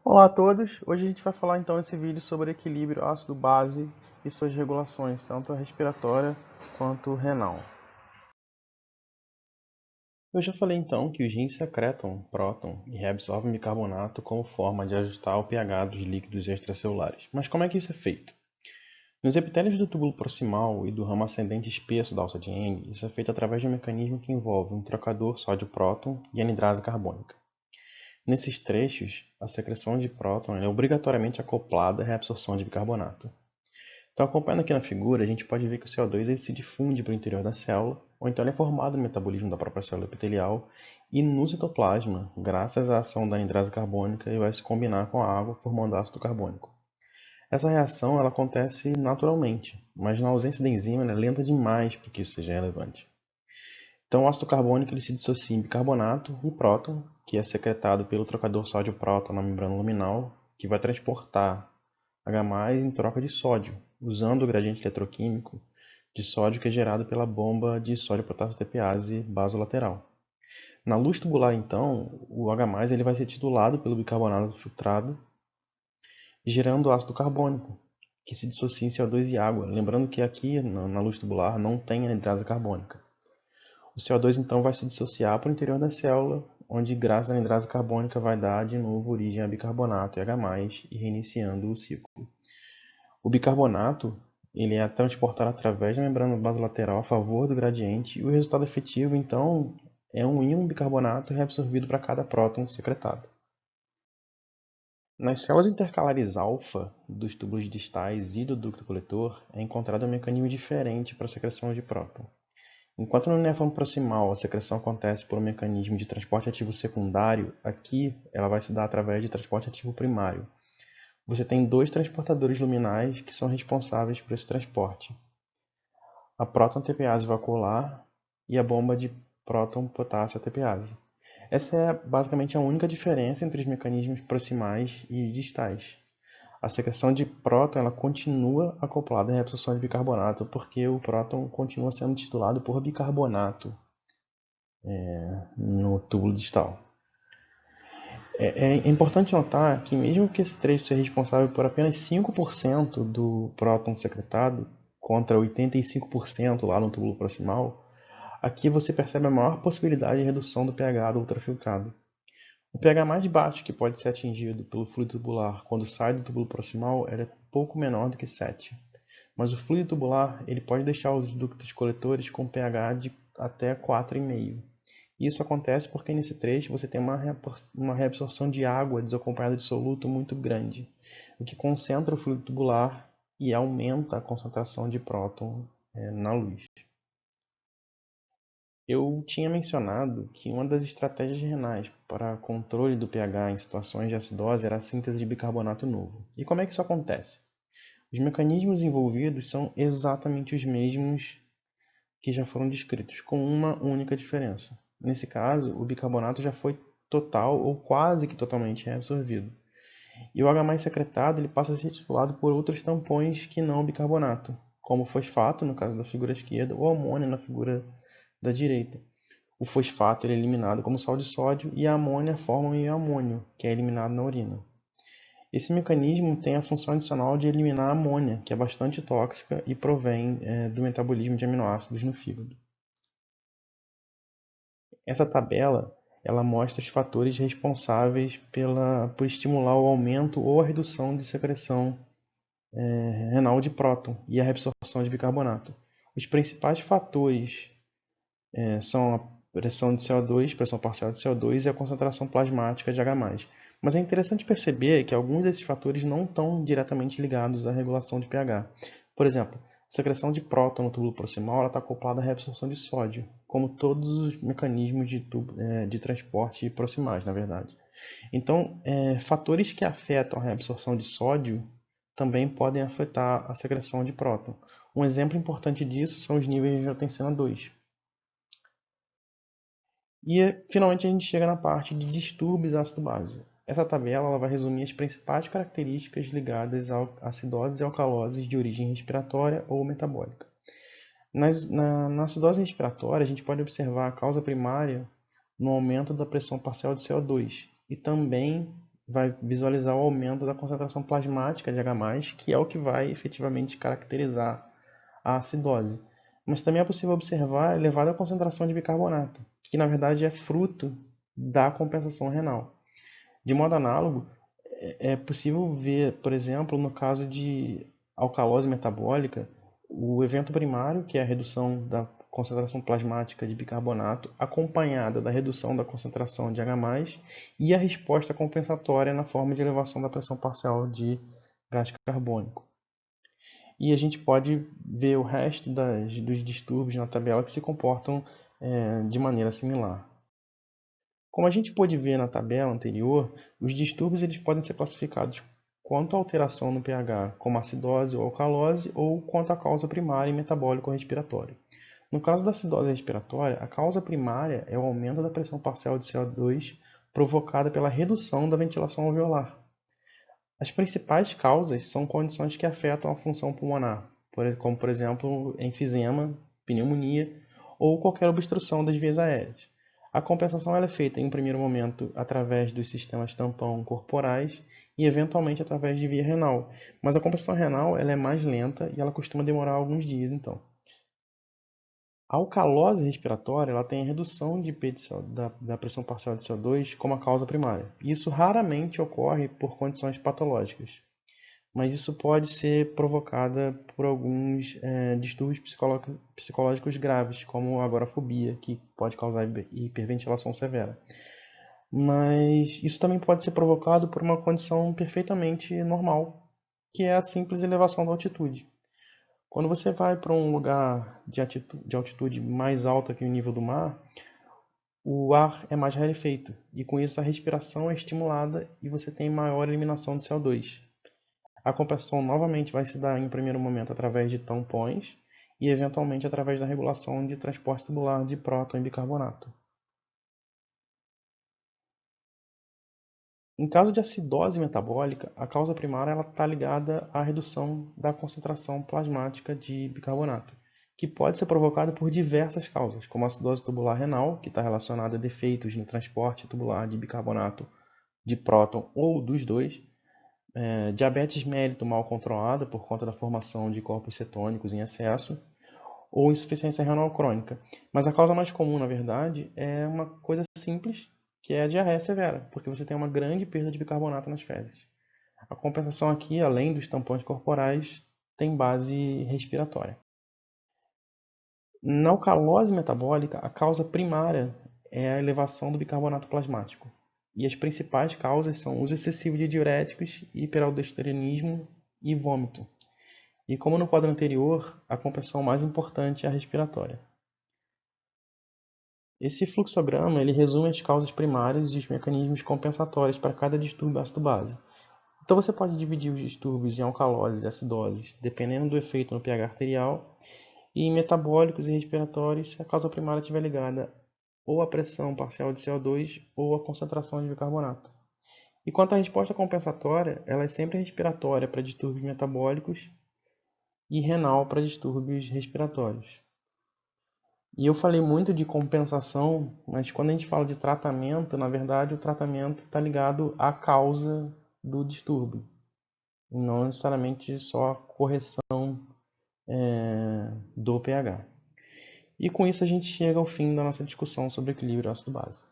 Olá a todos! Hoje a gente vai falar então nesse vídeo sobre equilíbrio ácido-base e suas regulações, tanto respiratória quanto renal. Eu já falei então que os rins secretam próton e reabsorvem bicarbonato como forma de ajustar o pH dos líquidos extracelulares. Mas como é que isso é feito? Nos epitélios do túbulo proximal e do ramo ascendente espesso da alça de Eng, isso é feito através de um mecanismo que envolve um trocador sódio-próton e anidrase carbônica. Nesses trechos, a secreção de próton é obrigatoriamente acoplada à reabsorção de bicarbonato. Então, acompanhando aqui na figura, a gente pode ver que o CO2 ele se difunde para o interior da célula, ou então ele é formado no metabolismo da própria célula epitelial, e no citoplasma, graças à ação da anidrase carbônica, ele vai se combinar com a água, formando ácido carbônico. Essa reação ela acontece naturalmente, mas na ausência da enzima ela é lenta demais para que isso seja relevante. Então, o ácido carbônico ele se dissocia em bicarbonato e próton, que é secretado pelo trocador sódio-próton na membrana luminal, que vai transportar H+ em troca de sódio, usando o gradiente eletroquímico de sódio que é gerado pela bomba de sódio-potássio TPase basolateral. Na luz tubular, então, o H+ ele vai ser titulado pelo bicarbonato filtrado, gerando ácido carbônico, que se dissocia em CO2 e água. Lembrando que aqui, na luz tubular, não tem anidrase carbônica. O CO2 então vai se dissociar para o interior da célula, onde graças à anidrase carbônica vai dar de novo origem a bicarbonato e H+, e reiniciando o ciclo. O bicarbonato ele é transportado através da membrana basolateral a favor do gradiente, e o resultado efetivo então é um íon bicarbonato reabsorvido para cada próton secretado. Nas células intercalares alfa dos túbulos distais e do ducto coletor é encontrado um mecanismo diferente para a secreção de próton. Enquanto no néfron proximal a secreção acontece por um mecanismo de transporte ativo secundário, aqui ela vai se dar através de transporte ativo primário. Você tem dois transportadores luminais que são responsáveis por esse transporte: a próton-TPase vacuolar e a bomba de próton-potássio ATPase. Essa é basicamente a única diferença entre os mecanismos proximais e distais. A secreção de próton ela continua acoplada à reabsorção de bicarbonato, porque o próton continua sendo titulado por bicarbonato no túbulo distal. É importante notar que mesmo que esse trecho seja responsável por apenas 5% do próton secretado, contra 85% lá no túbulo proximal, aqui você percebe a maior possibilidade de redução do pH do ultrafiltrado. O pH mais baixo que pode ser atingido pelo fluido tubular quando sai do túbulo proximal é pouco menor do que 7. Mas o fluido tubular ele pode deixar os ductos coletores com pH de até 4,5. Isso acontece porque nesse trecho você tem uma reabsorção de água desacompanhada de soluto muito grande, o que concentra o fluido tubular e aumenta a concentração de próton na luz. Eu tinha mencionado que uma das estratégias renais para controle do pH em situações de acidose era a síntese de bicarbonato novo. E como é que isso acontece? Os mecanismos envolvidos são exatamente os mesmos que já foram descritos, com uma única diferença. Nesse caso, o bicarbonato já foi total ou quase que totalmente reabsorvido. E o H+ secretado ele passa a ser titulado por outros tampões que não o bicarbonato, como o fosfato, no caso da figura esquerda, ou amônia, na figura da direita. O fosfato ele é eliminado como sal de sódio e a amônia forma um íon amônio, que é eliminado na urina. Esse mecanismo tem a função adicional de eliminar a amônia, que é bastante tóxica e provém do metabolismo de aminoácidos no fígado. Essa tabela ela mostra os fatores responsáveis por estimular o aumento ou a redução de secreção renal de próton e a reabsorção de bicarbonato. Os principais fatores são a pressão de CO2, pressão parcial de CO2 e a concentração plasmática de H+. Mas é interessante perceber que alguns desses fatores não estão diretamente ligados à regulação de pH. Por exemplo, a secreção de próton no túbulo proximal está acoplada à reabsorção de sódio, como todos os mecanismos de transporte proximais, na verdade. Então, fatores que afetam a reabsorção de sódio também podem afetar a secreção de próton. Um exemplo importante disso são os níveis de angiotensina 2. E finalmente a gente chega na parte de distúrbios ácido-base. Essa tabela ela vai resumir as principais características ligadas a acidoses e alcaloses de origem respiratória ou metabólica. Na acidose respiratória, a gente pode observar a causa primária no aumento da pressão parcial de CO2 e também vai visualizar o aumento da concentração plasmática de H+, que é o que vai efetivamente caracterizar a acidose. Mas também é possível observar a elevada concentração de bicarbonato, que na verdade é fruto da compensação renal. De modo análogo, é possível ver, por exemplo, no caso de alcalose metabólica, o evento primário, que é a redução da concentração plasmática de bicarbonato, acompanhada da redução da concentração de H+, e a resposta compensatória na forma de elevação da pressão parcial de gás carbônico. E a gente pode ver o resto dos distúrbios na tabela que se comportam de maneira similar. Como a gente pôde ver na tabela anterior, os distúrbios eles podem ser classificados quanto à alteração no pH, como acidose ou alcalose, ou quanto à causa primária e metabólico-respiratória. No caso da acidose respiratória, a causa primária é o aumento da pressão parcial de CO2 provocada pela redução da ventilação alveolar. As principais causas são condições que afetam a função pulmonar, como por exemplo enfisema, pneumonia ou qualquer obstrução das vias aéreas. A compensação ela é feita em um primeiro momento através dos sistemas tampão corporais e eventualmente através de via renal, mas a compensação renal ela é mais lenta e ela costuma demorar alguns dias então. A alcalose respiratória ela tem a redução da pressão parcial de CO2 como a causa primária. Isso raramente ocorre por condições patológicas, mas isso pode ser provocada por alguns distúrbios psicológicos graves, como a agorafobia, que pode causar hiperventilação severa. Mas isso também pode ser provocado por uma condição perfeitamente normal, que é a simples elevação da altitude. Quando você vai para um lugar de altitude mais alta que o nível do mar, o ar é mais rarefeito e com isso a respiração é estimulada e você tem maior eliminação de CO2. A compensação novamente vai se dar em um primeiro momento através de tampões e eventualmente através da regulação de transporte tubular de próton e bicarbonato. Em caso de acidose metabólica, a causa primária está ligada à redução da concentração plasmática de bicarbonato, que pode ser provocada por diversas causas, como a acidose tubular renal, que está relacionada a defeitos no transporte tubular de bicarbonato de próton ou dos dois, diabetes mellitus mal controlada por conta da formação de corpos cetônicos em excesso, ou insuficiência renal crônica. Mas a causa mais comum, na verdade, é uma coisa simples, que é a diarreia severa, porque você tem uma grande perda de bicarbonato nas fezes. A compensação aqui, além dos tampões corporais, tem base respiratória. Na alcalose metabólica, a causa primária é a elevação do bicarbonato plasmático. E as principais causas são uso excessivo de diuréticos, hiperaldosteronismo e vômito. E como no quadro anterior, a compensação mais importante é a respiratória. Esse fluxograma ele resume as causas primárias e os mecanismos compensatórios para cada distúrbio ácido-base. Então você pode dividir os distúrbios em alcaloses e acidoses, dependendo do efeito no pH arterial, e em metabólicos e respiratórios se a causa primária estiver ligada ou à pressão parcial de CO2 ou à concentração de bicarbonato. E quanto à resposta compensatória, ela é sempre respiratória para distúrbios metabólicos e renal para distúrbios respiratórios. E eu falei muito de compensação, mas quando a gente fala de tratamento, na verdade o tratamento está ligado à causa do distúrbio, não necessariamente só a correção do pH. E com isso a gente chega ao fim da nossa discussão sobre equilíbrio ácido-base.